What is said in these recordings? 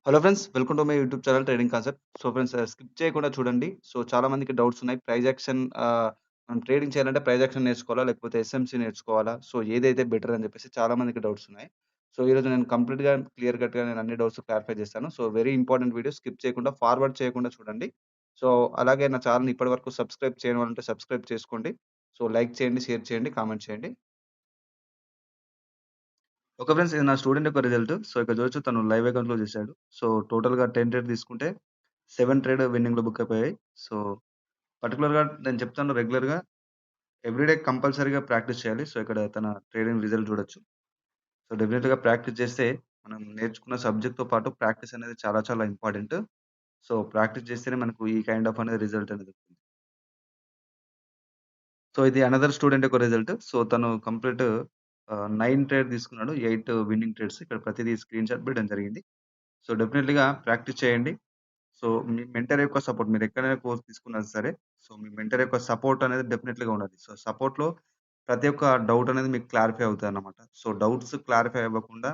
Hello friends. Welcome to my YouTube channel trading concept. So friends skip చేయకుండా చూడండి. So చాలా మందికి doubts ఉన్నాయి. ప్రైస్ యాక్షన్ మనం ట్రేడింగ్ చేయాలంటే ప్రైస్ యాక్షన్ నేర్చుకోవాలా? లేకపోతే ఎస్ఎంసీ నేర్చుకోవాలా? సో ఏదైతే బెటర్ అని చెప్పేసి చాలా మందికి డౌట్స్ ఉన్నాయి. సో ఈరోజు నేను కంప్లీట్‌గా క్లియర్ కట్‌గా నేను అన్ని డౌట్స్ క్లారిఫై చేస్తాను. So very important video skip చేయకుండా ఫార్వర్డ్ చేయకుండా చూడండి. సో అలాగే నా ఛానెల్‌ని ఇప్పటివరకు సబ్స్క్రైబ్ చేయని వాళ్ళుంటే సబ్స్క్రైబ్ చేసుకోండి. సో లైక్ చేయండి, షేర్ చేయండి, కామెంట్ చేయండి. Okay friends. ఇది నా స్టూడెంట్ యొక్క రిజల్ట్. సో ఇక్కడ చూడొచ్చు తను లైవ్ అకౌంట్‌లో చేశాడు. సో టోటల్‌గా 10 ట్రేడ్ తీసుకుంటే 7 ట్రేడ్ విన్నింగ్‌లో బుక్ అయిపోయాయి. సో పర్టిక్యులర్‌గా నేను చెప్తాను రెగ్యులర్‌గా ఎవ్రీడే కంపల్సరీగా ప్రాక్టీస్ చేయాలి. సో ఇక్కడ తన ట్రేడింగ్ రిజల్ట్ చూడొచ్చు. సో డెఫినిట్‌గా ప్రాక్టీస్ చేస్తే మనం నేర్చుకున్న సబ్జెక్ట్‌తో పాటు ప్రాక్టీస్ అనేది చాలా చాలా ఇంపార్టెంట్. సో ప్రాక్టీస్ చేస్తేనే మనకు ఈ కైండ్ ఆఫ్ అనేది రిజల్ట్ అనేది వస్తుంది. సో ఇది అనదర్ స్టూడెంట్ యొక్క రిజల్ట్. సో తను కంప్లీట్ 9 ట్రేడ్ తీసుకున్నాడు. 8 విన్నింగ్ ట్రేడ్స్. ఇక్కడ ప్రతిదీ స్క్రీన్‌షాట్ పెట్టడం జరిగింది. సో డెఫినెట్‌లీగా ప్రాక్టీస్ చేయండి. సో మీ మెంటర్ యొక్క సపోర్ట్ మీరెక్కడైనా కోర్స్ తీసుకున్నా సరే, సో మీ మెంటర్ యొక్క సపోర్ట్ అనేది డెఫినెట్‌లీగా ఉండాలి. సో సపోర్ట్‌లో ప్రతి ఒక్క డౌట్ అనేది మీకు క్లారిఫై అవుతాయన్నమాట. సో డౌట్స్ క్లారిఫై అవ్వకుండా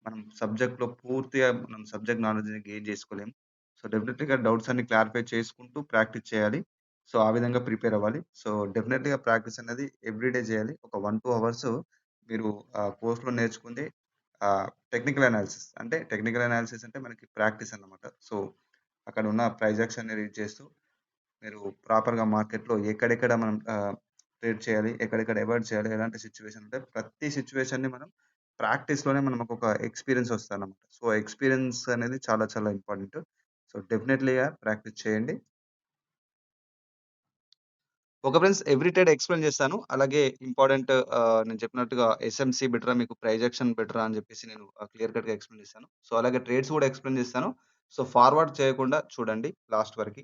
మనం సబ్జెక్ట్‌లో పూర్తిగా మనం సబ్జెక్ట్ నాలెడ్జ్‌ని గెయిన్ చేసుకోలేం. సో డెఫినెట్‌లీగా డౌట్స్ అన్ని క్లారిఫై చేసుకుంటూ ప్రాక్టీస్ చేయాలి. సో ఆ విధంగా ప్రిపేర్ అవ్వాలి. సో డెఫినెట్‌లీగా ప్రాక్టీస్ అనేది ఎవ్రీడే చేయాలి. ఒక 1, 2 అవర్స్ మీరు కోర్స్‌లో నేర్చుకుంది టెక్నికల్ అనాలిసిస్. అంటే టెక్నికల్ అనాలిసిస్ అంటే మనకి ప్రాక్టీస్ అన్నమాట. సో అక్కడ ఉన్న ప్రైస్ యాక్షన్‌ని రీడ్ చేస్తూ, మీరు ప్రాపర్‌గా మార్కెట్‌లో ఎక్కడెక్కడ మనం ట్రేడ్ చేయాలి, ఎక్కడెక్కడ అవాయిడ్ చేయాలి, ఎలాంటి సిట్యుయేషన్ ఉంటే ప్రతి సిట్యుయేషన్‌ని మనం ప్రాక్టీస్‌లోనే మనకొక ఎక్స్‌పీరియన్స్ వస్తదన్నమాట. సో, ఎక్స్‌పీరియన్స్ అనేది చాలా చాలా ఇంపార్టెంట్. సో, డెఫినెట్‌లీగా ప్రాక్టీస్ చేయండి. Okay friends. Every trade explain చేస్తాను. అలాగే ఇంపార్టెంట్ నేను చెప్పినట్టుగా ఎస్ఎంసీ బెటరా? మీకు ప్రైస్ యాక్షన్ బెటరా? అని చెప్పేసి నేను క్లియర్ కట్‌గా ఎక్స్‌ప్లెయిన్ చేస్తాను. సో, అలాగే ట్రేడ్స్ కూడా ఎక్స్‌ప్లెయిన్ చేస్తాను. సో, ఫార్వర్డ్ చేయకుండా చూడండి లాస్ట్ వరకి.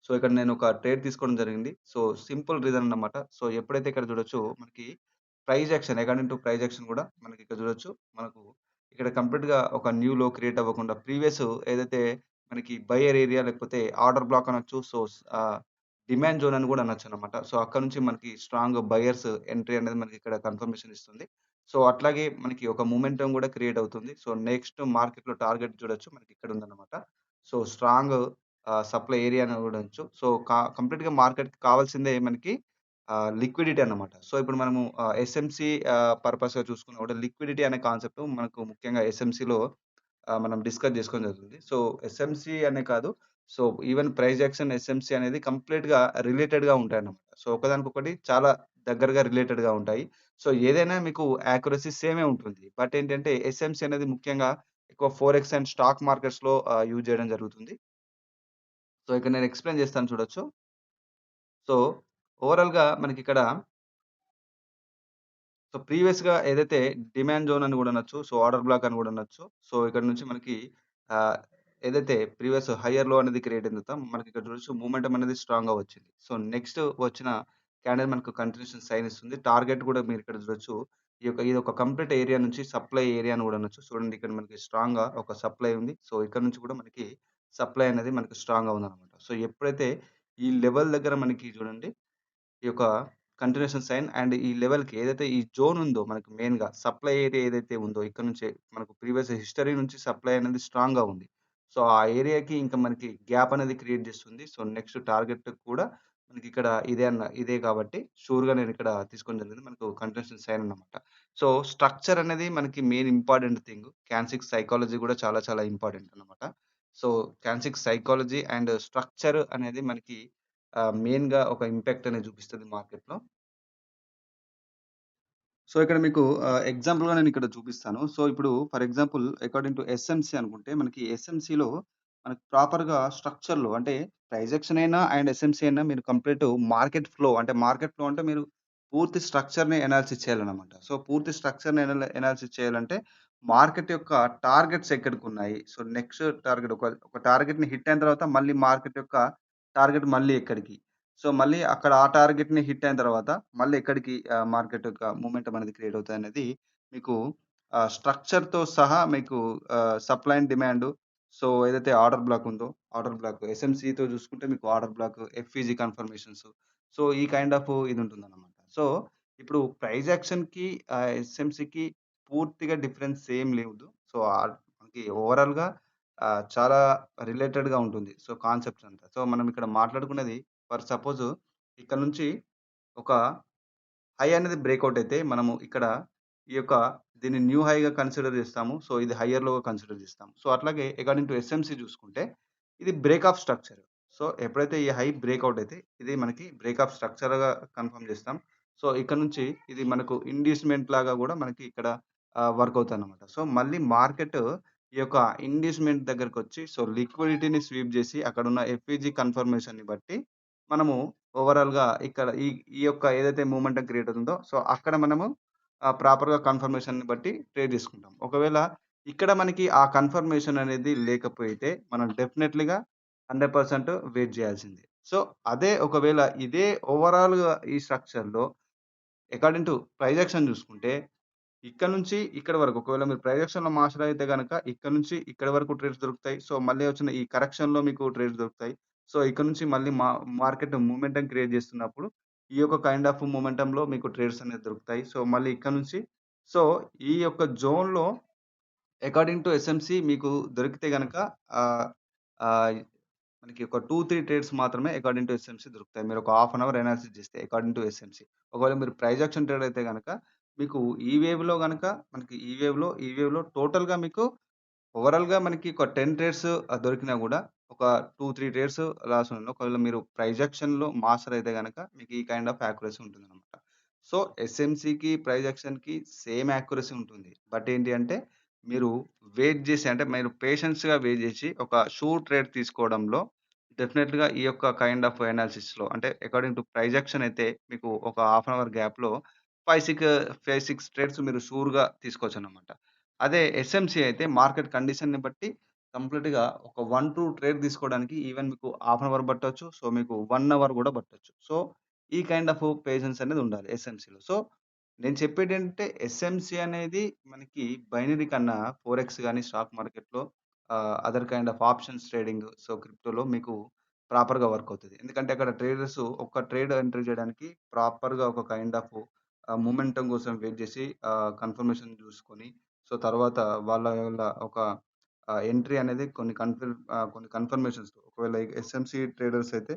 సో, ఇక్కడ నేను ఒక ట్రేడ్ తీసుకోవడం జరిగింది. సో, సింపుల్ రీజన్ అన్నమాట. సో, ఎప్పుడైతే ఇక్కడ చూడొచ్చు మనకి price action according to price action కూడా మనకి ఇక్కడ చూడొచ్చు. మనకు ఇక్కడ కంప్లీట్‌గా ఒక న్యూ లో క్రియేట్ అవ్వకుండా ప్రీవియస్ ఏదైతే మనకి బయర్ ఏరియా లేకపోతే ఆర్డర్ బ్లాక్ అనొచ్చు. సో, డిమాండ్ జోన్ అని గూడా అనొచ్చనమాట. సో, అక్కడి నుంచి మనకి స్ట్రాంగ్ బయర్స్ ఎంట్రీ అనేది మనకిక్కడ కన్ఫర్మేషన్ ఇస్తుంది. సో, అట్లాగే మనకి ఒక మొమెంటమ్ గూడా క్రియేట్ అవుతుంది. సో, నెక్స్ట్ మార్కెట్‌లో టార్గెట్ చూడొచ్చు. మనకిక్కడ ఉందన్నమాట. సో, స్ట్రాంగ్ సప్లై ఏరియా అని చూడొచ్చు. సో, కంప్లీట్‌గా మార్కెట్‌కి కావాల్సిందే మనకి లిక్విడిటీ అన్నమాట. సో, ఇప్పుడు మనము ఎస్ఎంసీ పర్పస్‌గా చూసుకున్నా కూడా లిక్విడిటీ అనే కాన్సెప్ట్ మనకు ముఖ్యంగా ఎస్ఎంసీలో మనం డిస్కస్ చేసుకోవడం జరుగుతుంది. సో, ఎస్ఎంసీ అనే కాదు. So, even price action, SMC అనేది కంప్లీట్‌గా రిలేటెడ్‌గా ఉంటాయన్నమాట. సో, ఒకదానికొకటి చాలా దగ్గరగా రిలేటెడ్‌గా ఉంటాయి. సో, ఏదైనా మీకు యాక్యురసీ సేమే ఉంటుంది. బట్ ఏంటంటే ఎస్ఎంసీ అనేది ముఖ్యంగా ఎక్కువ ఫోరెక్స్ అండ్ స్టాక్ మార్కెట్స్‌లో యూజ్ చేయడం జరుగుతుంది. సో, ఇక్కడ నేను ఎక్స్‌ప్లెయిన్ చేస్తాను చూడొచ్చు. సో, ఓవరాల్‌గా మనకిక్కడ సో, ప్రీవియస్‌గా ఏదైతే డిమాండ్ జోన్ అని గూడా అనొచ్చు. సో, ఆర్డర్ బ్లాక్ అని గూడా అనొచ్చు. సో, ఇక్కడ నుంచి మనకి ఆహ్, ఏదైతే ప్రీవియస్ హైయర్ లో అనేది క్రియేట్ అయిన తర్వాత మనకి ఇక్కడ చూడొచ్చు మొమెంటమ్ అనేది స్ట్రాంగ్‌గా వచ్చింది. సో, నెక్స్ట్ వచ్చిన క్యాండిల్ మనకు కంటిన్యూషన్ సైన్ ఇస్తుంది. టార్గెట్ గూడా మీరు ఇక్కడ చూడొచ్చు. ఇదొక కంప్లీట్ ఏరియా నుంచి సప్లై ఏరియా అని గూడా అనొచ్చు. చూడండి ఇక్కడ మనకి స్ట్రాంగ్‌గా ఒక సప్లై ఉంది. సో, ఇక్కడ నుంచి కూడా మనకి సప్లై అనేది మనకి స్ట్రాంగ్‌గా ఉందన్నమాట. సో, ఎప్పుడైతే ఈ లెవెల్ దగ్గర మనకి చూడండి ఈ యొక్క కంటిన్యూషన్ సైన్ అండ్ ఈ లెవెల్‌కి ఏదైతే ఈ జోన్ ఉందో మనకు మెయిన్‌గా సప్లై ఏరియా ఏదైతే ఉందో ఇక్కడ నుంచే మనకు ప్రీవియస్ హిస్టరీ నుంచి సప్లై అనేది స్ట్రాంగ్‌గా ఉంది. సో, ఆ ఏరియాకి ఇంకా మనకి గ్యాప్ అనేది క్రియేట్ చేస్తుంది. సో, నెక్స్ట్ టార్గెట్ కూడా మనకిక్కడ ఇదే కాబట్టి షూర్‌గా నేనిక్కడ తీసుకోవడం జరిగింది. మనకు కంటిన్యూషన్ సైన్ అన్నమాట. సో, స్ట్రక్చర్ అనేది మనకి మెయిన్ ఇంపార్టెంట్ థింగ్. క్యాన్సిక్ సైకాలజీ కూడా చాలా చాలా ఇంపార్టెంట్ అన్నమాట. సో, క్యాన్సిక్ సైకాలజీ అండ్ స్ట్రక్చర్ అనేది మనకి మెయిన్‌గా ఒక ఇంపాక్ట్ అనేది చూపిస్తది మార్కెట్‌లో. సో, ఇక్కడ మీకు ఎగ్జాంపుల్‌గా నేనిక్కడ చూపిస్తాను. సో, ఇప్పుడు for example according to SMC అనుకుంటే మనకి ఎస్ఎంసీలో మనకి ప్రాపర్‌గా స్ట్రక్చర్‌లో అంటే ట్రైజెక్షన్ అయినా అండ్ ఎస్ఎంసీ అయినా మీరు కంప్లీట్ మార్కెట్ ఫ్లో అంటే మీరు పూర్తి స్ట్రక్చర్‌ని అనాలిసిస్ చేయాలన్నమాట. సో, పూర్తి స్ట్రక్చర్‌ని అనాలిసిస్ చేయాలంటే మార్కెట్ యొక్క టార్గెట్స్ ఎక్కడికున్నాయి? సో, నెక్స్ట్ టార్గెట్ ఒక టార్గెట్‌ని హిట్ అయిన తర్వాత మళ్ళీ మార్కెట్ యొక్క టార్గెట్ మళ్ళీ ఎక్కడికి? సో, మళ్ళీ అక్కడ ఆ టార్గెట్‌ని హిట్ అయిన తర్వాత మళ్ళీ ఎక్కడికి మార్కెట్ యొక్క మొమెంటమ్ అనేది క్రియేట్ అవుతాయనేది మీకు స్ట్రక్చర్‌తో సహా మీకు సప్లై అండ్ డిమాండ్ సో, ఏదైతే ఆర్డర్ బ్లాక్ ఉందో, ఆర్డర్ బ్లాక్ ఎస్ఎంసీతో చూసుకుంటే మీకు order black, FEG confirmations. So, ఈ కైండ్ ఆఫ్ ఇది ఉంటుందన్నమాట. సో, ఇప్పుడు ప్రైస్ యాక్షన్‌కి ఎస్ఎంసీకి పూర్తిగా డిఫరెన్స్ ఏం లేదు. సో, మనకి ఓవరాల్‌గా చాలా రిలేటెడ్‌గా ఉంటుంది. సో, కాన్సెప్ట్స్ అంతా. సో, మనం ఇక్కడ మాట్లాడుకున్నది ఫర్ సపోజ్ ఇక్కడ నుంచి ఒక హై అనేది బ్రేకౌట్ అయితే మనము ఇక్కడ ఈ యొక్క దీన్ని న్యూ హైగా కన్సిడర్ చేస్తాము. సో, ఇది హైయర్ లోగా కన్సిడర్ చేస్తాము. సో, అట్లాగే అకార్డింగ్ టు ఎస్ఎంసీ చూసుకుంటే ఇది బ్రేక్ ఆఫ్ స్ట్రక్చర్. సో, ఎప్పుడైతే ఈ హై బ్రేకౌట్ అయితే ఇది మనకి బ్రేక్ ఆఫ్ స్ట్రక్చర్‌గా కన్ఫర్మ్ చేస్తాం. సో, ఇక్కడ నుంచి ఇది మనకు ఇండ్యూస్‌మెంట్ లాగా గూడా మనకి ఇక్కడ వర్క్ అవుతదనమాట. సో, మళ్ళీ మార్కెట్ ఈ యొక్క ఇండ్యూస్‌మెంట్ దగ్గరకొచ్చి సో, లిక్విడిటీని స్వీప్ జేసి అక్కడున్న ఎఫ్‌ఈజీ కన్ఫర్మేషన్‌ని బట్టి మనము ఓవరాల్‌గా ఇక్కడ ఈ ఈ యొక్క ఏదైతే మొమెంటం క్రియేట్ అవుతుందో, సో, అక్కడ మనము ప్రాపర్‌గా కన్ఫర్మేషన్‌ని బట్టి ట్రేడ్ తీసుకుంటాం. ఒకవేళ ఇక్కడ మనకి ఆ కన్ఫర్మేషన్ అనేది లేకపోతే మనం డెఫినెట్‌లీగా 100% వెయిట్ చేయాల్సిందే. సో, అదే ఒకవేళ ఇదే ఓవరాల్‌గా ఈ స్ట్రక్చర్‌లో అకార్డింగ్ టు ప్రైస్ యాక్షన్ చూసుకుంటే ఇక్కడ నుంచి ఇక్కడి వరకు ఒకవేళ మీరు ప్రైస్ యాక్షన్‌లో మాస్టర్ అయితే గనక ఇక్కడ నుంచి ఇక్కడి వరకు ట్రేడ్స్ దొరుకుతాయి. సో, మళ్ళీ వచ్చిన ఈ కరెక్షన్‌లో మీకు ట్రేడ్స్ దొరుకుతాయి. సో, ఇక్కడ నుంచి మళ్ళీ మార్కెట్ మొమెంటం క్రియేట్ చేస్తున్నప్పుడు ఈ యొక్క కైండ్ ఆఫ్ మొమెంటంలో మీకు ట్రేడ్స్ అనేది దొరుకుతాయి. సో, మళ్ళీ ఇక్కడ నుంచి సో, ఈ యొక్క జోన్‌లో అకార్డింగ్ టు ఎస్ఎంసీ మీకు దొరికితే గనక ఆహ్, ఆహ్, మనకి ఒక 2, 3 ట్రేడ్స్ మాత్రమే అకార్డింగ్ టు ఎస్ఎంసీ దొరుకుతాయి. మీరు ఒక హాఫ్ అన్ అవర్ అనాలిసిస్ చేస్తే అకార్డింగ్ టు ఎస్ఎంసీ. ఒకవేళ మీరు ప్రైస్ యాక్షన్ ట్రేడ్ అయితే గనక మీకు ఈ వేవ్‌లో గనక మనకి ఈ వేవ్‌లో టోటల్‌గా మీకు ఓవరాల్‌గా మనకి ఒక 10 ట్రేడ్స్ దొరికినా గూడా ఒక 2, 3 ట్రేడ్స్ లాస్ ఉంది. ఒకవేళ మీరు ప్రైస్ యాక్షన్‌లో మాస్టర్ అయితే గనక మీకు ఈ కైండ్ ఆఫ్ యాక్యురసీ ఉంటుందనమాట. సో, ఎస్ఎంసీకి, ప్రైస్ యాక్షన్‌కి సేమ్ యాక్యురసీ ఉంటుంది. బట్ ఏంటి అంటే మీరు వెయిట్ జేసి అంటే మీరు పేషెన్స్‌గా వెయిట్ జేసి ఒక ట్రేడ్ తీసుకోవడంలో డెఫినెట్‌గా ఈ యొక్క కైండ్ ఆఫ్ అనాలిసిస్‌లో అంటే అకార్డింగ్ టు ప్రైస్ యాక్షన్ అయితే మీకు ఒక హాఫ్ అన్ అవర్ గ్యాప్‌లో 5, 6 ట్రేడ్స్ మీరు షూర్‌గా తీసుకోవచ్చనమాట. అదే ఎస్ఎంసీ అయితే మార్కెట్ కండిషన్‌ని బట్టి కంప్లీట్‌గా ఒక 1, 2 ట్రేడ్ తీసుకోవడానికి ఈవెన్ మీకు హాఫ్ అన్ అవర్ పట్టొచ్చు. సో, మీకు 1 అవర్ గూడా పట్టొచ్చు. సో, ఈ కైండ్ ఆఫ్ పేషెన్స్ అనేది ఉండాలి ఎస్ఎంసీలో. సో, నేను చెప్పేటేంటంటే ఎస్ఎంసీ అనేది మనకి బైనరీ కన్నా ఫోరెక్స్ గాని, స్టాక్ మార్కెట్‌లో other kind of options trading so, క్రిప్టోలో మీకు ప్రాపర్‌గా వర్క్ అవుతది. ఎందుకంటే అక్కడ ట్రేడర్స్ ఒక్క ట్రేడ్ ఎంటర్ చేయడానికి ప్రాపర్‌గా ఒక కైండ్ ఆఫ్ మొమెంటమ్ కోసం వెయిట్ చేసి కన్ఫర్మేషన్ చూసుకొని సో, తర్వాత వాళ్ళ ఒక ఎంట్రీ అనేది కొన్ని కన్ఫర్మేషన్స్‌తో ఒకవేళ ఎస్ఎంసీ ట్రేడర్స్ అయితే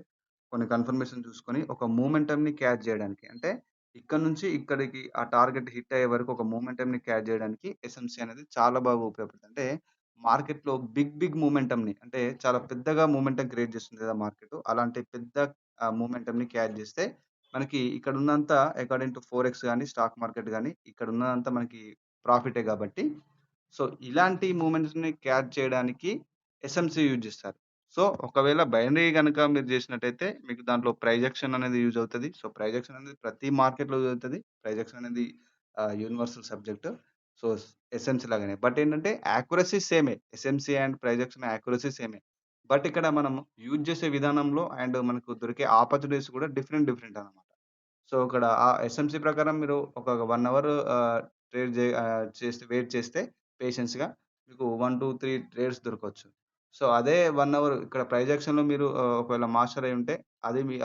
కొన్ని కన్ఫర్మేషన్ చూసుకొని ఒక మొమెంటమ్‌ని క్యాచ్ జేయడానికి. అంటే ఇక్కడ నుంచి ఇక్కడికి ఆ టార్గెట్ హిట్ అయ్యే వరకు ఒక మొమెంటమ్‌ని క్యాచ్ జేయడానికి ఎస్ఎంసీ అనేది చాలా బాగా ఉపయోగపడుతుంది. అంటే మార్కెట్‌లో బిగ్ మొమెంటమ్‌ని అంటే చాలా పెద్దగా మొమెంటమ్ క్రియేట్ చేస్తుంది కదా మార్కెట్. అలాంటి పెద్ద మొమెంటమ్‌ని క్యాచ్ జేస్తే మనకి ఇక్కడున్నంత అకార్డింగ్ టు ఫోరెక్స్ గాని, స్టాక్ మార్కెట్ గాని ఇక్కడున్నదంతా మనకి ప్రాఫిటే గాబట్టి సో, ఇలాంటి మూవ్‌మెంట్స్‌ని క్యాచ్ చేయడానికి ఎస్ఎంసీ యూజ్ జేస్తారు. సో, ఒకవేళ బైనరీ గనక మీరు జేసినట్టయితే మీకు దాంట్లో ప్రైస్ యాక్షన్ అనేది యూజ్ అవుతది. సో, ప్రైస్ యాక్షన్ అనేది ప్రతి మార్కెట్‌లో యూజ్ అవుతది. ప్రైస్ యాక్షన్ అనేది యూనివర్సల్ సబ్జెక్ట్. సో, ఎస్ఎంసీ లాగానే. బట్ ఏంటంటే యాక్యురసీ సేమే. SMC and price action accuracy సేమే. బట్ ఇక్కడ మనం యూజ్ చేసే విధానంలో అండ్ మనకు దొరికే ఆపర్చునిటీస్ కూడా డిఫరెంట్ అన్నమాట. సో, ఇక్కడ ఆ ఎస్ఎంసీ ప్రకారం మీరు ఒక 1 అవర్ చేస్తే వెయిట్ చేస్తే పేషెన్స్‌గా మీకు 1, 2, 3 ట్రేడ్స్ దొరకొచ్చు. సో, అదే 1 అవర్ ఇక్కడ ప్రైస్ యాక్షన్‌లో మీరు ఒకవేళ మాస్టర్ అయ్యుంటే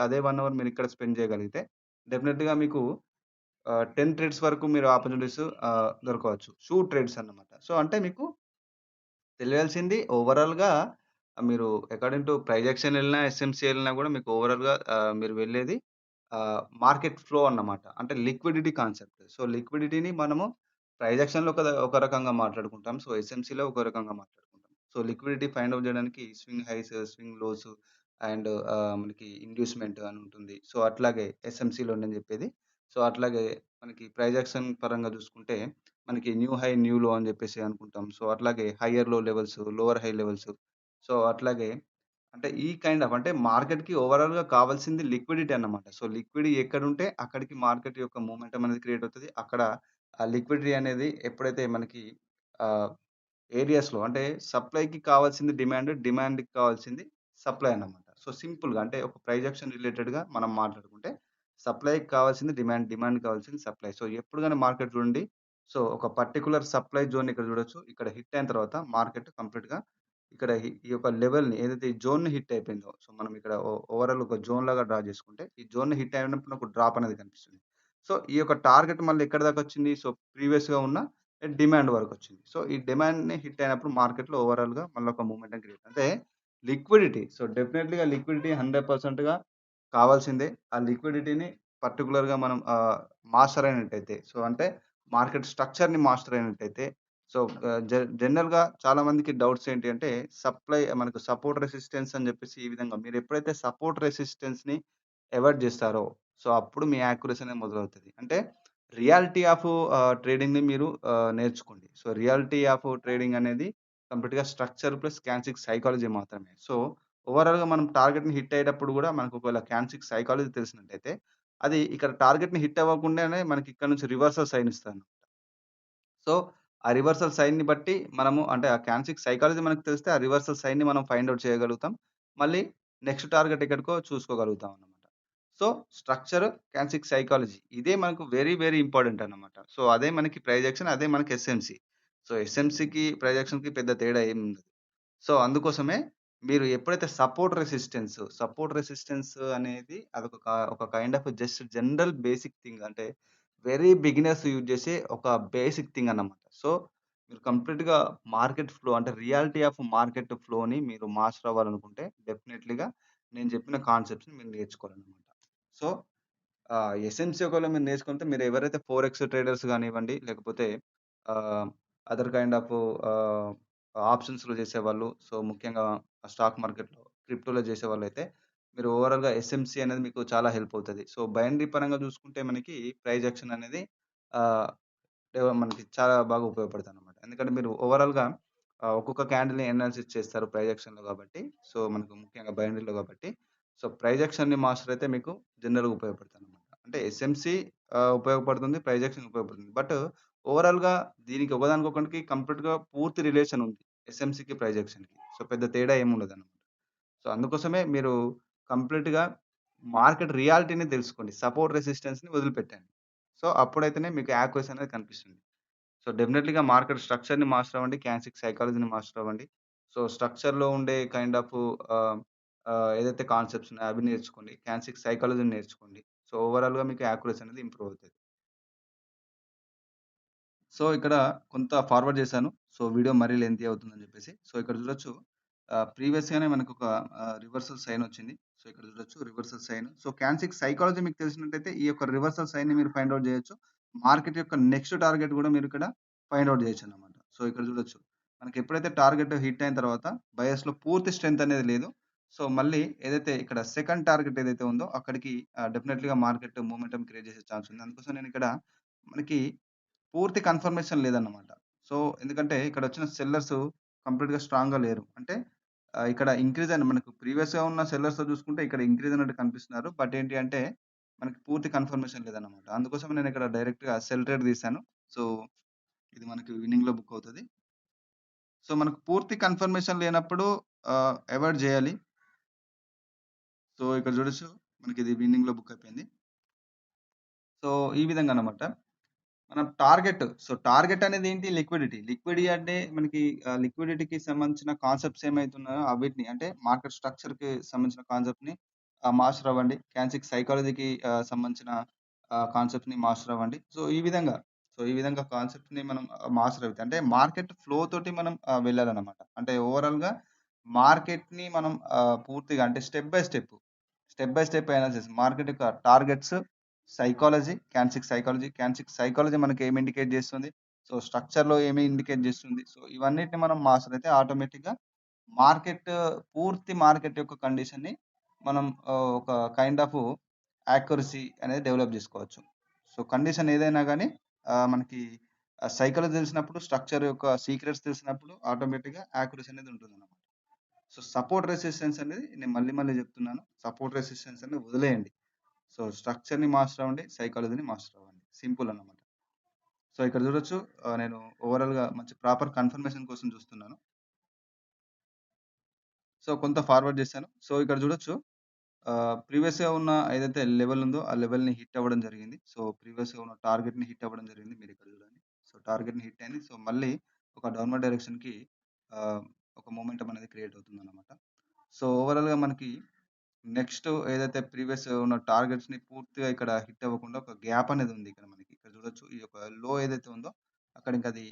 అదే 1 అవర్ మీరిక్కడ స్పెండ్ చేయగలిగితే డెఫినిట్‌గా మీకు 10 ట్రేడ్స్ వరకు మీరు ఆపర్చునిటీస్ దొరకవచ్చు. ట్రేడ్స్ అన్నమాట. సో, అంటే మీకు తెలియాల్సింది ఓవరాల్‌గా మీరు అకార్డింగ్ టు ప్రైస్ యాక్షన్ ఎళ్ళినా, ఎస్ఎంసీ ఎళ్ళినా గూడా మీకు ఓవరాల్‌గా మీరు వెళ్ళేది మార్కెట్ ఫ్లో అన్నమాట. అంటే లిక్విడిటీ కాన్సెప్ట్. సో, లిక్విడిటీని మనము ప్రైస్ యాక్షన్‌లో ఒక రకంగా మాట్లాడుకుంటాం. సో, ఎస్ఎంసీలో ఒక రకంగా మాట్లాడుకుంటాం. సో, లిక్విడిటీ ఫైండ్ ఔట్ జేయడానికి swing highs, swing lows and మనకి ఇండ్యూస్‌మెంట్ అని ఉంటుంది. సో, అట్లాగే ఎస్ఎంసీలో నేను జెప్పేది. సో, అట్లాగే మనకి ప్రైస్ యాక్షన్ పరంగా జూసుకుంటే మనకి న్యూ హై, న్యూ లో అని జెప్పేసి అనుకుంటాం. సో, అట్లాగే హైయర్ లో levels, lower high levels. So, అట్లాగే అంటే ఈ కైండ్ ఆఫ్ అంటే మార్కెట్‌కి ఓవరాల్‌గా కావాల్సింది లిక్విడిటీ అన్నమాట. సో, లిక్విడిటీ ఎక్కడుంటే అక్కడికి మార్కెట్ యొక్క మొమెంటమ్ అనేది క్రియేట్ అవుతది. అక్కడ ఆ లిక్విడిటీ అనేది ఎప్పుడైతే మనకి ఆహ్, ఏరియాస్‌లో అంటే సప్లైకి కావాల్సింది డిమాండ్, డిమాండ్‌కి కావాల్సింది సప్లై అన్నమాట. సో, సింపుల్‌గా అంటే ఒక ప్రైస్ యాక్షన్ రిలేటెడ్‌గా మనం మాట్లాడుకుంటే సప్లైకి కావాల్సింది డిమాండ్, డిమాండ్‌కి కావాల్సింది సప్లై. సో, ఎప్పుడు గాని మార్కెట్ చూడండి సో, ఒక పర్టిక్యులర్ సప్లై జోన్ ఇక్కడ చూడొచ్చు. ఇక్కడ హిట్ అయిన తర్వాత మార్కెట్ కంప్లీట్‌గా ఇక్కడ ఈ యొక్క లెవెల్‌ని ఏదైతే ఈ జోన్‌ని హిట్ అయిపోయిందో, సో, మనం ఇక్కడ ఓవరాల్ ఒక జోన్ లాగా డ్రా చేసుకుంటే, ఈ జోన్‌ని హిట్ అయినప్పుడు ఒక డ్రాప్ అనేది కనిపిస్తుంది. సో, ఈ యొక్క టార్గెట్ మళ్ళీ ఎక్కడి దాకా వచ్చింది? సో, ప్రీవియస్‌గా ఉన్న డిమాండ్ వరకొచ్చింది. సో, ఈ డిమాండ్‌ని హిట్ అయినప్పుడు మార్కెట్‌లో ఓవరాల్‌గా మళ్ళొక మూవ్‌మెంట్ క్రియేట్ అంటే లిక్విడిటీ. సో, డెఫినైట్‌లీగా లిక్విడిటీ 100%గా కావాల్సిందే. ఆ లిక్విడిటీని పర్టిక్యులర్‌గా మనం మాస్టర్ అయినట్టయితే, సో, అంటే మార్కెట్ స్ట్రక్చర్‌ని మాస్టర్ అయినట్టయితే, సో, జనరల్‌గా చాలా మందికి డౌట్స్ ఏంటి అంటే మనకు సపోర్ట్ రెసిస్టెన్స్ అని చెప్పేసి ఈ విధంగా మీరెప్పుడైతే సపోర్ట్ రెసిస్టెన్స్‌ని అవాయిడ్ జేస్తారో, సో, అప్పుడు మీ యాక్యురసీ అనేది మొదలవుతది. అంటే రియాలిటీ ఆఫ్ ట్రేడింగ్‌ని మీరు నేర్చుకోండి. సో, రియాలిటీ ఆఫ్ ట్రేడింగ్ అనేది కంప్లీట్‌గా స్ట్రక్చర్ ప్లస్ క్యాండ్‌స్టిక్ సైకాలజీ మాత్రమే. సో, ఓవరాల్‌గా మనం టార్గెట్‌ని హిట్ అయ్యేటప్పుడు గూడా మనకు ఒకవేళ క్యాండ్‌స్టిక్ సైకాలజీ తెలిసినట్టయితే, అది ఇక్కడ టార్గెట్‌ని హిట్ అవ్వకుండానే మనకి ఇక్కడ నుంచి రివర్సల్ సైన్ ఇస్తదనమాట. సో, ఆ రివర్సల్ సైన్‌ని బట్టి మనము అంటే ఆ క్యాన్సిక్ సైకాలజీ మనకు తెలిస్తే ఆ రివర్సల్ సైన్‌ని మనం ఫైండ్ ఔట్ చేయగలుగుతాం. మళ్ళీ నెక్స్ట్ టార్గెట్ ఎక్కడికో చూసుకోగలుగుతాం అన్నమాట. సో, స్ట్రక్చర్, క్యాన్సిక్ సైకాలజీ ఇదే మనకు వెరీ, వెరీ ఇంపార్టెంట్ అన్నమాట. సో, అదే మనకి ప్రైస్ యాక్షన్, అదే మనకి ఎస్ఎంసీ. సో, ఎస్ఎంసీకి, ప్రైస్ యాక్షన్‌కి పెద్ద తేడా ఏముండదు. సో, అందుకోసమే మీరు ఎప్పుడైతే సపోర్ట్ రెసిస్టెన్స్ అనేది అదొక ఒక kind of just general basic thing. అంటే వెరీ బిగినర్స్ యూజ్ చేసే ఒక బేసిక్ థింగ్ అన్నమాట. సో, మీరు కంప్లీట్‌గా మార్కెట్ ఫ్లో అంటే రియాలిటీ ఆఫ్ మార్కెట్ ఫ్లోని మీరు మాస్టర్ అవ్వాలనుకుంటే డెఫినైట్‌లీగా నేను చెప్పిన కాన్సెప్ట్స్‌ని మీరు నేర్చుకోవాలన్నమాట. సో, ఎస్ఎంసీ ఒకవేళ మీరు నేర్చుకుంటే మీరు ఎవరైతే ఫోరెక్స్ ట్రేడర్స్ గానివ్వండి, లేకపోతే ఆహ్, అదర్ కైండ్ ఆఫ్ ఆహ్, ఆప్షన్స్‌లో చేసేవాళ్ళు. సో, ముఖ్యంగా స్టాక్ మార్కెట్‌లో, క్రిప్టోలో చేసేవాళ్ళైతే మీరు ఓవరాల్‌గా ఎస్ఎంసీ అనేది మీకు చాలా హెల్ప్ అవుతది. సో, బైనరీ పరంగా చూసుకుంటే మనకి ప్రైస్ యాక్షన్ అనేది ఆహ్, మనకి చాలా బాగా ఉపయోగపడతదనమాట. ఎందుకంటే మీరు ఓవరాల్‌గా ఒక్కొక్క క్యాండిల్‌ని అనాలిసిస్ చేస్తారు ప్రైస్ యాక్షన్‌లో కాబట్టి. సో, మనకు ముఖ్యంగా బైనరీలో కాబట్టి. సో, ప్రైస్ యాక్షన్‌ని మాస్టర్ అయితే మీకు జనరల్‌గా ఉపయోగపడతదనమాట. అంటే ఎస్ఎంసీ ఉపయోగపడుతుంది. ప్రైస్ యాక్షన్ ఉపయోగపడుతుంది. బట్ ఓవరాల్‌గా దీనికి ఒకదానికొకటికి కంప్లీట్‌గా పూర్తి రిలేషన్ ఉంది. ఎస్ఎంసీకి, ప్రైస్ యాక్షన్‌కి. సో, పెద్ద తేడా ఏమి ఉండదనమాట. సో, అందుకోసమే మీరు కంప్లీట్‌గా మార్కెట్ రియాలిటీని తెలుసుకోండి. సపోర్ట్ రెసిస్టెన్స్‌ని వదిలిపెట్టండి. సో, అప్పుడైతేనే మీకు యాక్యురసీ అనేది కనిపిస్తుంది. సో, డెఫినైట్‌లీగా మార్కెట్ స్ట్రక్చర్‌ని మాస్టర్ అవ్వండి. క్యాన్సిక్ సైకాలజీని మాస్టర్ అవ్వండి. సో, స్ట్రక్చర్‌లో ఉండే కైండ్ ఆఫ్ ఆహ్, ఏదైతే కాన్సెప్ట్స్ ఉన్నాయో అవి నేర్చుకోండి. క్యాన్సిక్ సైకాలజీని నేర్చుకోండి. సో, ఓవరాల్‌గా మీకు యాక్యురసీ అనేది ఇంప్రూవ్ అవుతది. సో, ఇక్కడ కొంత ఫార్వర్డ్ చేశాను. సో, వీడియో మరీ లెంతీ అవుతుందని చెప్పేసి. సో, ఇక్కడ చూడొచ్చు ప్రీవియస్‌గానే మనకొక రివర్సల్ సైన్ వచ్చింది. సో, ఇక్కడ చూడొచ్చు రివర్సల్ సైన్. సో, క్యాండ్‌స్టిక్ సైకాలజీ మీకు తెలిసినట్టయితే ఈ యొక్క రివర్సల్ సైన్‌ని మీరు ఫైండ్ ఔట్ చేయొచ్చు. మార్కెట్ యొక్క నెక్స్ట్ టార్గెట్ కూడా మీరు ఇక్కడ ఫైండ్ ఔట్ చేయొచ్చన్నమాట. సో, ఇక్కడ చూడొచ్చు. మనకి ఎప్పుడైతే టార్గెట్ హిట్ అయిన తర్వాత బయస్‌లో పూర్తి స్ట్రెంత్ అనేది లేదు. సో, మళ్ళీ ఏదైతే ఇక్కడ సెకండ్ టార్గెట్ ఏదైతే ఉందో అక్కడికి డెఫినైట్‌లీగా మార్కెట్ మొమెంటమ్ క్రియేట్ చేసే ఛాన్స్ ఉంది. అందుకోసం నేను ఇక్కడ మనకి పూర్తి కన్ఫర్మేషన్ లేదన్నమాట. సో, ఎందుకంటే ఇక్కడొచ్చిన సెల్లర్స్ కంప్లీట్‌గా స్ట్రాంగ్‌గా లేరు. అంటే ఇక్కడ ఇంక్రీజ్ అయిన మనకు ప్రీవియస్‌గా ఉన్న సెల్లర్స్‌తో చూసుకుంటే ఇక్కడ ఇంక్రీజ్ అయినట్టు కనిపిస్తున్నారు. బట్ ఏంటి అంటే మనకి పూర్తి కన్ఫర్మేషన్ లేదన్నమాట. అందుకోసం నేను ఇక్కడ డైరెక్ట్‌గా సెల్ ట్రేడ్ తీశాను. సో, ఇది మనకి విన్నింగ్‌లో బుక్ అవుతది. సో, మనకు పూర్తి కన్ఫర్మేషన్ లేనప్పుడు అవాయిడ్ జేయాలి. సో, ఇక్కడ చూడొచ్చు మనకిది విన్నింగ్‌లో బుక్ అయిపోయింది. సో, ఈ విధంగా అన్నమాట. మనం టార్గెట్ అనేదేంటి లిక్విడిటీ. లిక్విడిటీ అంటే మనకి లిక్విడిటీకి సంబంధించిన కాన్సెప్ట్స్ ఏమైతున్నాయో అవిటిని అంటే మార్కెట్ స్ట్రక్చర్‌కి సంబంధించిన కాన్సెప్ట్‌ని మాస్టర్ అవ్వండి. క్యాన్సిక్ సైకాలజీకి సంబంధించిన కాన్సెప్ట్‌ని మాస్టర్ అవ్వండి. సో, ఈ విధంగా కాన్సెప్ట్‌ని మనం మాస్టర్ అయితే అంటే మార్కెట్ ఫ్లో తోటి మనం వెళ్ళాలన్నమాట. అంటే ఓవరాల్‌గా మార్కెట్‌ని మనం పూర్తిగా అంటే step by step analysis market యొక్క టార్గెట్స్ క్యాన్సిక్ సైకాలజీ మనకేమి ఇండికేట్ జేస్తుంది? సో, స్ట్రక్చర్‌లో ఏమి ఇండికేట్ జేస్తుంది? సో, ఇవన్నిటిని మనం మాస్టర్ అయితే ఆటోమేటిక్‌గా మార్కెట్ మార్కెట్ యొక్క కండిషన్‌ని మనం ఒక కైండ్ ఆఫ్ యాక్యురసీ అనేది డెవలప్ జేసుకోవచ్చు. సో, కండిషన్ ఏదైనా గాని మనకి సైకాలజీ తెలిసినప్పుడు, స్ట్రక్చర్ యొక్క సీక్రెట్స్ తెలిసినప్పుడు ఆటోమేటిక్‌గా యాక్యురసీ అనేది ఉంటుందన్నమాట. సో, సపోర్ట్ రెసిస్టెన్స్ అనేది నేను మళ్ళీ మళ్ళీ జెప్తున్నాను. సపోర్ట్ రెసిస్టెన్స్ అనేది వదిలేయండి. సో, స్ట్రక్చర్‌ని మాస్టర్ అవ్వండి. సైకాలజీని మాస్టర్ అవ్వండి. సింపుల్ అన్నమాట. సో, ఇక్కడ చూడొచ్చు నేను ఓవరాల్‌గా మంచి ప్రాపర్ కన్ఫర్మేషన్ కోసం చూస్తున్నాను. సో, కొంత ఫార్వర్డ్ చేశాను. సో, ఇక్కడ చూడొచ్చు ప్రీవియస్‌గా ఉన్న ఏదైతే లెవెల్ ఉందో ఆ లెవెల్‌ని హిట్ అవ్వడం జరిగింది. సో, ప్రీవియస్‌గా ఉన్న టార్గెట్‌ని హిట్ అవ్వడం జరిగింది. మీరిక్కడ చూడండి. సో, టార్గెట్‌ని హిట్ అయింది. సో, మళ్ళీ ఒక డౌన్‌వర్డ్ డైరెక్షన్‌కి ఆహ్, ఒక మొమెంటమ్ అనేది క్రియేట్ అవుతుందన్నమాట. సో, ఓవరాల్‌గా మనకి నెక్స్ట్ ఏదైతే ప్రీవియస్ ఉన్న టార్గెట్స్‌ని పూర్తిగా ఇక్కడ హిట్ అవ్వకుండా ఒక గ్యాప్ అనేది ఉంది ఇక్కడ మనకి. ఇక్కడ చూడొచ్చు. ఈ యొక్క లో ఏదైతే ఉందో అక్కడ ఇంక అది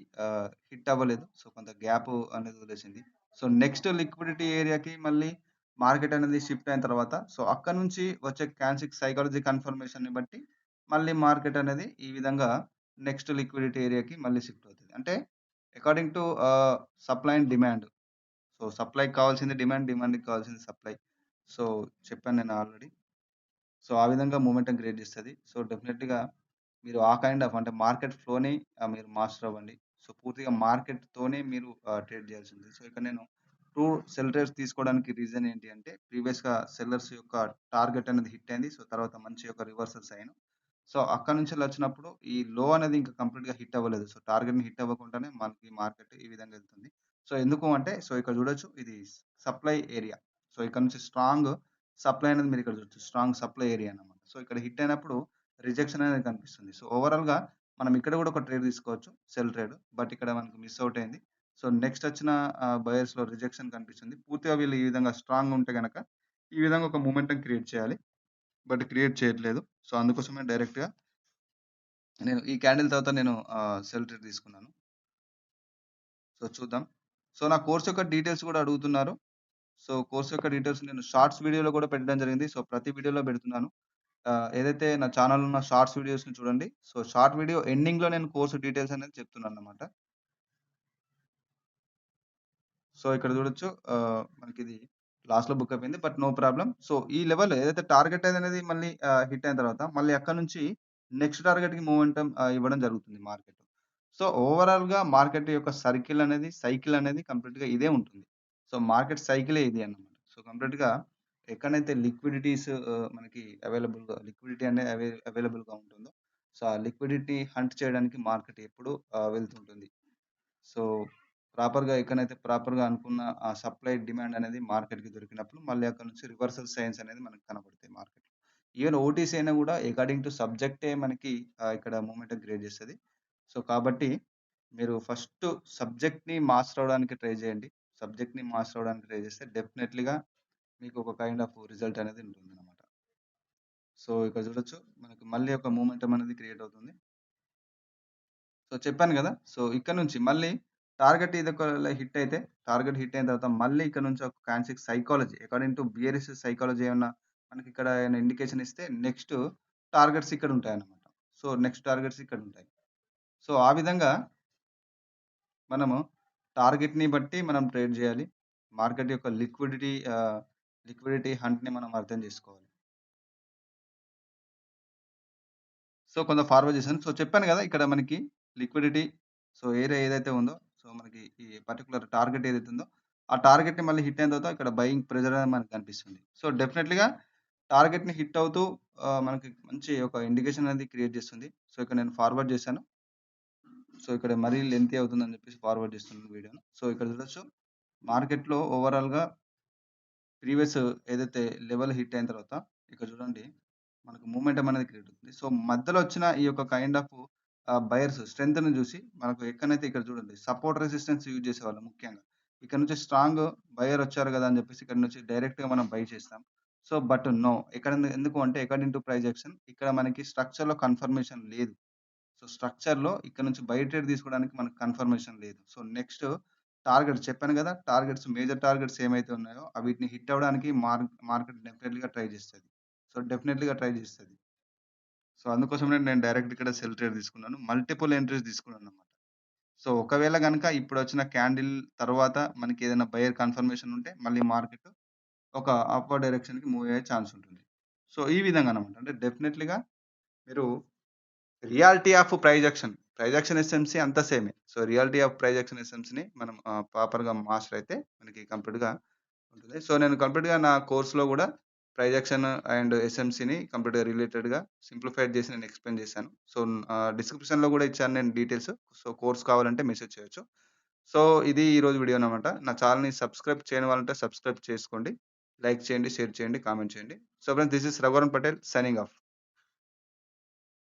హిట్ అవ్వలేదు. సో, కొంత గ్యాప్ అనేది వదిలేసింది. సో, నెక్స్ట్ లిక్విడిటీ ఏరియాకి మళ్ళీ మార్కెట్ అనేది షిఫ్ట్ అయిన తర్వాత, సో, అక్కడి నుంచి వచ్చే క్యాండ్‌స్టిక్ సైకాలజీ కన్ఫర్మేషన్‌ని బట్టి మళ్ళీ మార్కెట్ అనేది ఈ విధంగా నెక్స్ట్ లిక్విడిటీ ఏరియాకి మళ్ళీ షిఫ్ట్ అవుతది. అంటే according to supply and demand. So, సప్లైకి కావాల్సింది డిమాండ్, డిమాండ్‌కి కావాల్సింది సప్లై. సో, చెప్పాను నేను ఆల్రెడీ. సో, ఆ విధంగా మొమెంటం క్రియేట్ చేస్తది. సో, డెఫినెట్‌గా మీరు ఆ కైండ్ ఆఫ్ అంటే మార్కెట్ ఫ్లోని మీరు మాస్టర్ అవ్వండి. సో, పూర్తిగా మార్కెట్‌తోనే మీరు ట్రేడ్ చేయాల్సుంది. సో, ఇక్కడ నేను 2 సెల్ ట్రేడ్స్ తీసుకోవడానికి రీజన్ ఏంటి అంటే ప్రీవియస్‌గా సెల్లర్స్ యొక్క టార్గెట్ అనేది హిట్ అయింది. సో, తర్వాత మంచి ఒక రివర్సల్స్ అయినాయి. సో, అక్కడి నుంచెళ్ళొచ్చినప్పుడు ఈ లో అనేది ఇంకా కంప్లీట్‌గా హిట్ అవ్వలేదు. సో, టార్గెట్‌ని హిట్ అవ్వకుండానే మనకి మార్కెట్ ఈ విధంగా ఎళ్తుంది. సో, ఎందుకు అంటే సో, ఇక్కడ చూడొచ్చు ఇది సప్లై ఏరియా. సో, ఇక్కడ నుంచి స్ట్రాంగ్ సప్లై అనేది మీరిక్కడ చూడొచ్చు. స్ట్రాంగ్ సప్లై ఏరియా అన్నమాట. సో, ఇక్కడ హిట్ అయినప్పుడు రిజెక్షన్ అనేది కనిపిస్తుంది. సో, ఓవరాల్‌గా మనం ఇక్కడ కూడా ఒక ట్రేడ్ తీసుకోవచ్చు. Cell trade. బట్ ఇక్కడ మనకు మిస్ ఔట్ అయింది. సో, నెక్స్ట్ వచ్చిన బయర్స్‌లో రిజెక్షన్ కనిపిస్తుంది. పూర్తిగా వీళ్ళు ఈ విధంగా స్ట్రాంగ్ ఉంటే గనక ఈ విధంగా ఒక మొమెంటం క్రియేట్ చేయాలి. బట్ క్రియేట్ చేయట్లేదు. సో, అందుకోసమే డైరెక్ట్‌గా నేను ఈ క్యాండిల్ తర్వాత నేను సెల్ ట్రేడ్ తీసుకున్నాను. సో, చూద్దాం. సో, నా కోర్స్ యొక్క డీటెయిల్స్ కూడా అడుగుతున్నారు. సో, కోర్స్ యొక్క డీటెయిల్స్ నేను షార్ట్స్ వీడియోలో కూడా పెట్టడం జరిగింది. సో, ప్రతి వీడియోలో పెడుతున్నాను. ఏదైతే నా ఛానెల్‌లో ఉన్న షార్ట్స్ వీడియోస్‌ని చూడండి. సో, షార్ట్ వీడియో ఎండింగ్‌లో నేను కోర్స్ డీటెయిల్స్ అనేది చెప్తున్నానన్నమాట. సో, ఇక్కడ చూడొచ్చు మనకిది లాస్ట్‌లో బుక్ అయిపోయింది. But no problem. సో, ఈ లెవెల్ ఏదైతే టార్గెట్ అనేది మళ్ళీ హిట్ అయిన తర్వాత మళ్ళీ అక్కడి నుంచి నెక్స్ట్ టార్గెట్‌కి మూవ్‌మెంటమ్ ఇవ్వడం జరుగుతుంది మార్కెట్. సో, ఓవరాల్‌గా మార్కెట్ యొక్క సైకిల్ అనేది కంప్లీట్‌గా ఇదే ఉంటుంది. సో, మార్కెట్ సైకిలే ఇది అన్నమాట. సో, కంప్లీట్‌గా ఎక్కడైతే లిక్విడిటీస్ మనకి లిక్విడిటీ అనేది అవైలబుల్‌గా ఉంటుందో, సో, ఆ లిక్విడిటీ హంట్ చేయడానికి మార్కెట్ ఎప్పుడూ వెళ్తుంటుంది. సో, ఎక్కడైతే ప్రాపర్‌గా అనుకున్న ఆ సప్లై, డిమాండ్ అనేది మార్కెట్‌కి దొరికినప్పుడు మళ్ళీ అక్కడి నుంచి రివర్సల్ సైన్స్ అనేది మనకు కనపడతాయి మార్కెట్‌లో. ఈవెన్ ఓటీసీ అయినా గూడా అకార్డింగ్ టు సబ్జెక్టే మనకి ఇక్కడ మొమెంటం క్రియేట్ చేస్తది. సో, కాబట్టి మీరు ఫస్ట్ సబ్జెక్ట్‌ని మాస్టర్ అవ్వడానికి ట్రై చేయండి. సబ్జెక్ట్‌ని మాస్టర్ అవ్వడానికి ట్రై చేస్తే డెఫినైట్‌లీగా మీకు ఒక కైండ్ ఆఫ్ రిజల్ట్ అనేది ఉంటుందన్నమాట. సో, ఇక్కడ చూడొచ్చు మనకు మళ్ళీ ఒక మొమెంటం అనేది క్రియేట్ అవుతుంది. సో, చెప్పాను గదా! సో, ఇక్కడ నుంచి మళ్ళీ టార్గెట్ ఇది ఒకవేళ హిట్ అయితే, టార్గెట్ హిట్ అయిన తర్వాత మళ్ళీ ఇక్కడ నుంచి ఒక కాన్సిక్ సైకాలజీ అకార్డింగ్ టు బియరిస్ సైకాలజీ ఏమన్నా మనకిక్కడ ఏమైనా ఇండికేషన్ ఇస్తే నెక్స్ట్ టార్గెట్స్ ఇక్కడ ఉంటాయన్నమాట. సో, నెక్స్ట్ టార్గెట్స్ ఇక్కడ ఉంటాయి. సో, ఆ విధంగా మనము టార్గెట్‌ని బట్టి మనం ట్రేడ్ జేయాలి. మార్కెట్ యొక్క లిక్విడిటీ హంట్‌ని మనం అర్థం జేసుకోవాలి. సో, కొంత ఫార్వర్డ్ చేశాను. సో, చెప్పాను గదా! ఇక్కడ మనకి లిక్విడిటీ సో, ఏరియా ఏదైతే ఉందో, సో, మనకి ఈ పర్టిక్యులర్ టార్గెట్ ఏదైతే ఉందో, ఆ టార్గెట్‌ని మళ్ళీ హిట్ అయిన తర్వాత ఇక్కడ బయింగ్ ప్రెషర్ అనేది మనకు కనిపిస్తుంది. సో, డెఫినైట్‌లీగా టార్గెట్‌ని హిట్ అవుతూ మనకి మంచి ఒక ఇండికేషన్ అనేది క్రియేట్ చేస్తుంది. సో, ఇక్కడ నేను ఫార్వర్డ్ చేశాను. సో, ఇక్కడ మరీ లెంతీ అవుతుందని చెప్పేసి ఫార్వర్డ్ చేస్తున్నాను వీడియోను. సో, ఇక్కడ చూడొచ్చు మార్కెట్‌లో ఓవరాల్‌గా ప్రీవియస్ ఏదైతే లెవెల్ హిట్ అయిన తర్వాత ఇక్కడ చూడండి మనకు మూవ్‌మెంటం అనేది క్రియేట్ అవుతుంది. సో, మధ్యలో వచ్చిన ఈ యొక్క కైండ్ ఆఫ్ బయర్స్ స్ట్రెంగ్త్‌ని చూసి మనకు ఎక్కడైతే ఇక్కడ చూడండి సపోర్ట్ రెసిస్టెన్స్ యూజ్ చేసేవాళ్ళు ముఖ్యంగా. ఇక్కడ నుంచి స్ట్రాంగ్ బయర్ వచ్చారు కదా! అని చెప్పేసి ఇక్కడ నుంచి డైరెక్ట్‌గా మనం బై చేస్తాం. సో, బట్ నో ఎందుకు అంటే అకార్డింగ్ టు ప్రైస్ యాక్షన్ ఇక్కడ మనకి స్ట్రక్చర్‌లో కన్ఫర్మేషన్ లేదు. సో, స్ట్రక్చర్‌లో ఇక్కడ నుంచి బై ట్రేడ్ తీసుకోవడానికి మనకు కన్ఫర్మేషన్ లేదు. సో, నెక్స్ట్ టార్గెట్స్ చెప్పాను గదా! మేజర్ టార్గెట్స్ ఏమైతే ఉన్నాయో వీటిని హిట్ అవ్వడానికి మార్కెట్ డెఫినెట్‌లీగా ట్రై చేస్తది. సో, డెఫినెట్‌లీగా ట్రై చేస్తది. సో, అందుకోసమనే నేను డైరెక్ట్ ఇక్కడ సెల్ ట్రేడ్ తీసుకున్నాను. మల్టిపుల్ ఎంట్రీస్ తీసుకున్నానన్నమాట. సో, ఒకవేళ గనక ఇప్పుడొచ్చిన క్యాండిల్ తర్వాత మనకేదైనా బయర్ కన్ఫర్మేషన్ ఉంటే మళ్ళీ మార్కెట్ ఒక అప్‌వర్డ్ డైరెక్షన్‌కి మూవ్ అయ్యే ఛాన్స్ ఉంటుంది. సో, ఈ విధంగా అన్నమాట. అంటే డెఫినెట్‌లీగా మీరు reality of price action. Price action SMC అంతా సేమే. So, reality of price action ఎస్ఎంసీని మనం ప్రాపర్‌గా మాస్టర్ అయితే మనకి కంప్లీట్‌గా ఉంటుంది. సో, నేను కంప్లీట్‌గా నా కోర్స్‌లో గూడా ప్రైజ్ యాక్షన్ అండ్ ఎస్ఎంసీని కంప్లీట్‌గా రిలేటెడ్‌గా సింప్లిఫైడ్ చేసి నేను ఎక్స్‌ప్లెయిన్ చేశాను. సో, డిస్క్రిప్షన్‌లో గూడా ఇచ్చాను నేను డీటెయిల్స్. సో, కోర్స్ కావాలంటే మెసేజ్ చేయొచ్చు. సో, ఇది ఈరోజు వీడియో అన్నమాట. నా ఛానెల్‌ని సబ్స్క్రైబ్ చేయని వాళ్ళుంటే సబ్స్క్రైబ్ చేసుకోండి. లైక్ చేయండి, షేర్ చేయండి, కామెంట్ చేయండి. So, friends this is Raghuvaran Patel signing off.